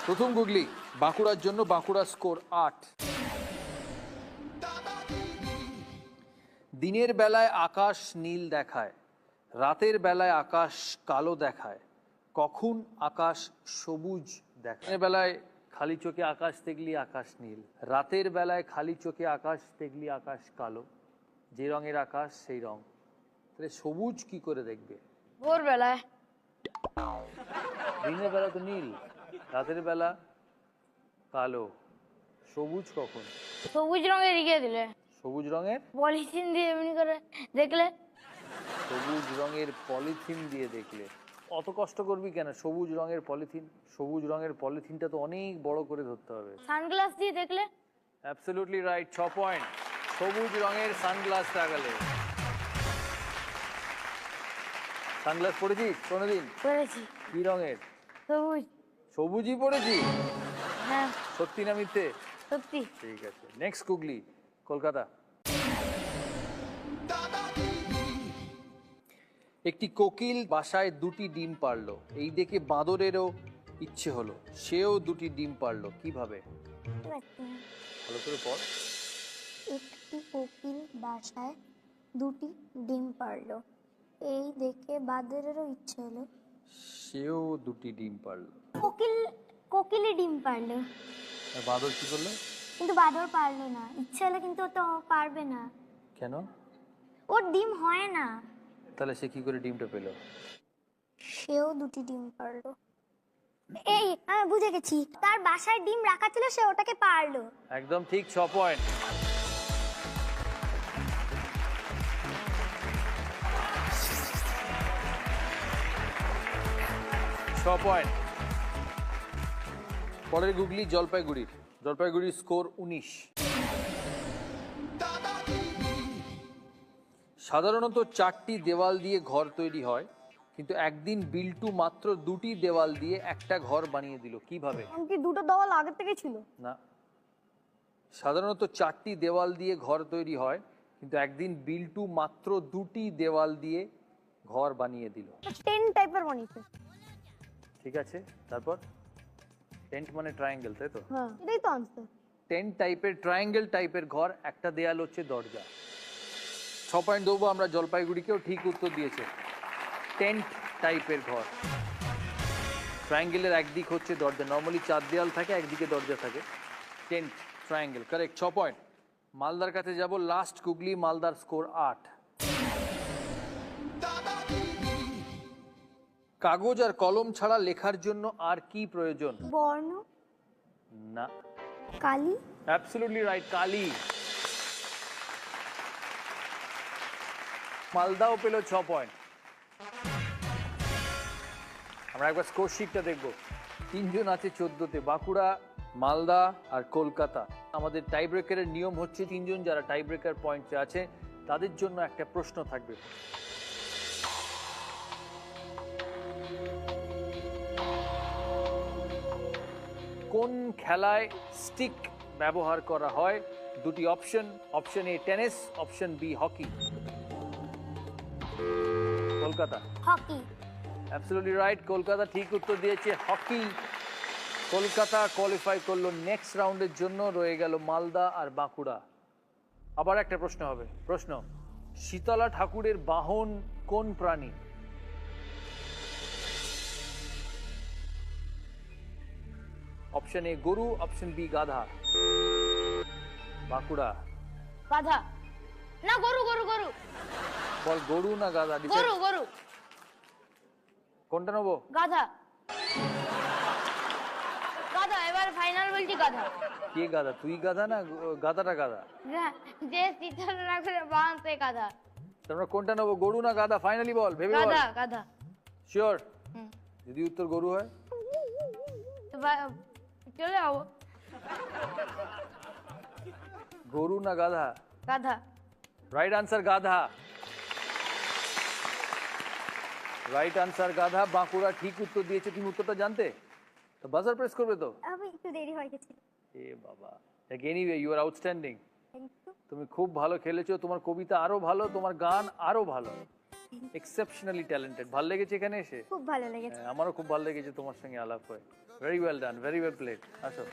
প্রথম গুগলি, বাঁকুড়ার জন্য বাঁকুড়া স্কোর 8। দিনের বেলায় আকাশ নীল দেখায়, রাতের বেলায় আকাশ কালো দেখায়, কখন আকাশ সবুজ দেখায়? দিনের বেলায় খালি চোখে আকাশ দেখলি আকাশ নীল, রাতের বেলায় খালি চোখে আকাশ দেখলি আকাশ কালো, যে রঙের আকাশ সেই রং। তাহলে সবুজ কি করে দেখবে? ভোরবেলায়। দিনের বেলা তো নীল, রাতের বেলা কালো, সবুজ কখন? সবুজ রঙের রিগে দিলে, সবুজ রঙের পলিথিন দিয়ে এমনি করে দেখলে। সবুজ রঙের পলিথিন দিয়ে দেখলে? অত কষ্ট করবি কেন? সবুজ রঙের পলিথিন, সবুজ রঙের পলিথিনটা তো অনেক বড় করে ধরতে হবে। সানগ্লাস দিয়ে দেখলে। Absolutely right, 6 point. সবুজ রঙের সানগ্লাস লাগালে। সানগ্লাস পরেছিস কোনোদিন? করেছি। কি রঙের? সবুজ। সবুজই পরেছি? হ্যাঁ সত্যি না মিথ্যে? সত্যি। ঠিক আছে, নেক্সট গুগলি, কলকাতা। একটি কোকিল বাসায় 2টি ডিম পারলো, এই দেখে বাঁদরেরও ইচ্ছে হলো, সেও 2টি ডিম পারলো, কিভাবে? ভালো করে পড়। একটি কোকিল বাসায় 2টি ডিম পারলো, এই দেখে বাদরেরও ইচ্ছে হলো। সেও 2টি ডিম পারলো। কোকিলই ডিম পারলো, আর বাঁদর কি করলো? কিন্তু বাদর পারলো না। ইচ্ছে হলে কিন্তু ও তো পারবে না, কেন? ওর ডিম হয় না। তাহলে সে কি করে ডিমটা পেলো? সেও 2টি ডিম পারলো। এই আমি বুঝে গেছি, তার বাসায় ডিম রাখা ছিল, সে ওটাকে পারলো। একদম ঠিক, 6 পয়েন্ট। পয়েন্ট। পরের গুগলি, জলপাইগুড়ির। জলপাইগুড়ির স্কোর 19। সাধারণত 4টি দেওয়াল দিয়ে ঘর তৈরি হয়, কিন্তু একদিন বিল্টু মাত্র 2টি দেওয়াল দিয়ে একটা ঘর বানিয়ে দিল, কিভাবে? এমনকি 2টো দেওয়াল আগে থেকে ছিল না, সাধারণত 4টি দেওয়াল দিয়ে ঘর তৈরি হয়, কিন্তু একদিন বিল্টু মাত্র 2টি দেওয়াল দিয়ে ঘর বানিয়ে দিল। 10 টাইপের বানিয়েছে। ঠিক আছে, তারপর? টেন্ট মানে ট্রায়াঙ্গেল, তাই তো? হ্যাঁ, এটাই তো আনসার। 10 টাইপের ট্রায়াঙ্গেল টাইপের ঘর, একটা দেয়াল হচ্ছে দরজা। 6 পয়েন্ট দেবো আমরা জলপাইগুড়িকেও, ঠিক উত্তর দিয়েছে। টেন্ট টাইপের ঘর, ট্রায়াঙ্গেলের একদিক হচ্ছে দরজা, নর্মালি 4 দেয়াল থাকে, একদিকে দরজা থাকে। Tent triangle, correct, 6 point. মালদার কাছে যাব, লাস্ট গুগলি, মালদার স্কোর 8। কাগজ আর কলম ছাড়া লেখার জন্য আর কি প্রয়োজন? বর্ণ, না। কালি। অ্যাবসলিউটলি রাইট, কালি। মালদাও পেল 6 পয়েন্ট। আমরা একবার স্কোর শিটটা দেখবো। 3 জন আছে 14তে, বাঁকুড়া, মালদা আর কলকাতা। আমাদের টাই ব্রেকারের নিয়ম হচ্ছে 3 জন যারা টাই ব্রেকার পয়েন্টে আছে তাদের জন্য একটা প্রশ্ন থাকবে। কোন খেলায় স্টিক ব্যবহার করা হয়? 2টি option, option A tennis, option B hockey. Kolkata. Hockey. Absolutely right, Kolkata ঠিক উত্তর দিয়েছে, হকি। কলকাতা কোয়ালিফাই করলো নেক্সট রাউন্ডের জন্য, রয়ে গেল মালদা আর বাঁকুড়া। আবার একটা প্রশ্ন হবে। প্রশ্ন, শীতলা ঠাকুরের বাহন কোন প্রাণী? অপশন এ গরু, অপশন বি গাধা। বাঁকুড়া। গাধা। না, গরু গরু গরু। বল, গরু না গাধা? গরু গরু। কোনটা নেবো? গাধা। গাধা, এবার ফাইনাল বলছি গাধা। কে গাধা? তুই গাধা না গাধাটা গাধা? যে শীতল ঠাকুরের বাহন সে গাধা। তোমরা কোনটা নেবো, গরু না গাধা? ফাইনালি বল, ভেবে বল। গাধা গাধা। শিওর? যদি উত্তর গরু হয়? তো চলে যাবো। গরু না গাধা? গাধা। রাইট আনসার গাধা। রাইট আনসার গাধা। বাঁকুড়া ঠিক উত্তর দিয়েছে। তুমি উত্তরটা জানতে তো বাজার প্রেস করবে তো? আমি একটু দেরি হয়ে গেছে। এ বাবা, এনিওয়ে ইউ আর আউটস্ট্যান্ডিং। তুমি খুব ভালো খেলেছো, তোমার কবিতা আরো ভালো, তোমার গান আরো ভালো। Exceptionally talented. ভালো লেগেছে এখানে এসে? খুব ভালো লেগেছে। আমারও খুব ভালো লেগেছে তোমার সঙ্গে আলাপ হয়ে। Very well done, very well played. আসো।